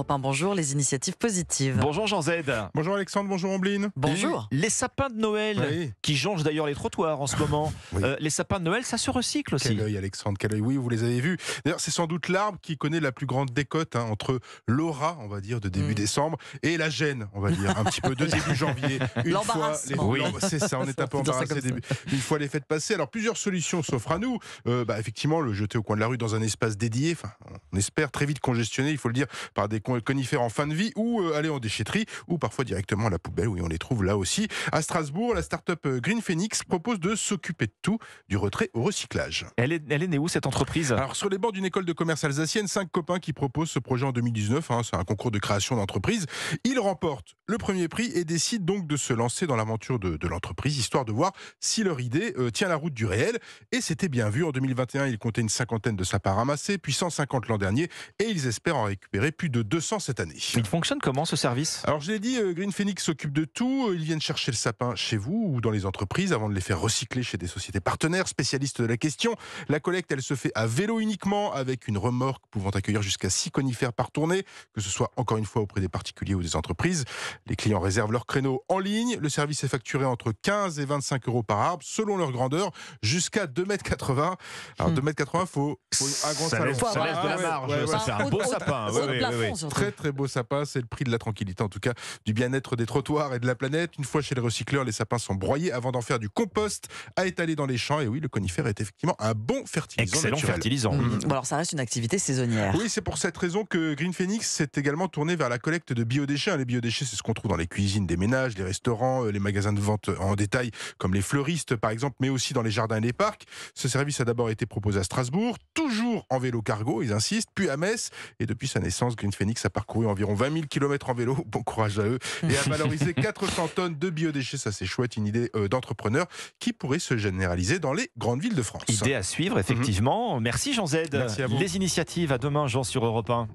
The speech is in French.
Europe 1, bonjour, les initiatives positives. Bonjour Jean Z. Bonjour Alexandre, bonjour Ambline. Bonjour. Les sapins de Noël, Oui. qui jonchent d'ailleurs les trottoirs en ce moment. Oui. Les sapins de Noël, ça se recycle aussi. Quel œil Alexandre, quel œil, oui, vous les avez vus. D'ailleurs, c'est sans doute l'arbre qui connaît la plus grande décote entre l'aura, on va dire, de début décembre et la gêne, on va dire, un petit peu de début janvier. L'embarrassement. Oui. C'est ça, on est un peu Dire ça embarrassé comme une fois les fêtes passées. Alors, plusieurs solutions s'offrent à nous. Effectivement, le jeter au coin de la rue dans un espace dédié, enfin, on espère très vite congestionné, il faut le dire, par des conifères en fin de vie, ou aller en déchetterie, ou parfois directement à la poubelle, où on les trouve là aussi. À Strasbourg, la start-up Green Phoenix propose de s'occuper de tout, du retrait au recyclage. Elle est née où cette entreprise? Alors, sur les bancs d'une école de commerce alsacienne, 5 copains qui proposent ce projet en 2019. C'est un concours de création d'entreprise. Ils remportent le premier prix et décident donc de se lancer dans l'aventure de l'entreprise, histoire de voir si leur idée tient la route du réel. Et c'était bien vu. En 2021, ils comptaient une cinquantaine de sapins ramassés, puis 150 l'an dernier. Et ils espèrent en récupérer plus de 200 cette année. Il fonctionne comment ce service? Alors, je l'ai dit, Green Phoenix s'occupe de tout. Ils viennent chercher le sapin chez vous ou dans les entreprises avant de les faire recycler chez des sociétés partenaires spécialistes de la question. La collecte, elle se fait à vélo uniquement, avec une remorque pouvant accueillir jusqu'à 6 conifères par tournée, que ce soit encore une fois auprès des particuliers ou des entreprises. Les clients réservent leur créneau en ligne. Le service est facturé entre 15 et 25 euros par arbre, selon leur grandeur, jusqu'à 2,80 m. Alors, 2,80 m, faut un grand Ça salon. laisse, ça laisse de la marge. Ça fait un beau sapin. Oui, oui, oui. Très très beau sapin, c'est le prix de la tranquillité, en tout cas du bien-être des trottoirs et de la planète. Une fois chez les recycleurs, les sapins sont broyés avant d'en faire du compost à étaler dans les champs. Et oui, le conifère est effectivement un bon fertilisant Excellent naturel. fertilisant. Bon, alors ça reste une activité saisonnière. Oui, c'est pour cette raison que Green Phoenix s'est également tourné vers la collecte de biodéchets. Les biodéchets, c'est ce qu'on trouve dans les cuisines des ménages, les restaurants, les magasins de vente en détail, comme les fleuristes par exemple, mais aussi dans les jardins et les parcs. Ce service a d'abord été proposé à Strasbourg, toujours en vélo cargo, ils insistent, puis à Metz. Et depuis sa naissance, Green Phoenix a parcouru environ 20 000 km en vélo, bon courage à eux, et a valorisé 400 tonnes de biodéchets. Ça, c'est chouette, une idée d'entrepreneur qui pourrait se généraliser dans les grandes villes de France. Idée à suivre, effectivement. Merci Jean Z. Merci à vous. Les initiatives à demain, Jean, sur Europe 1.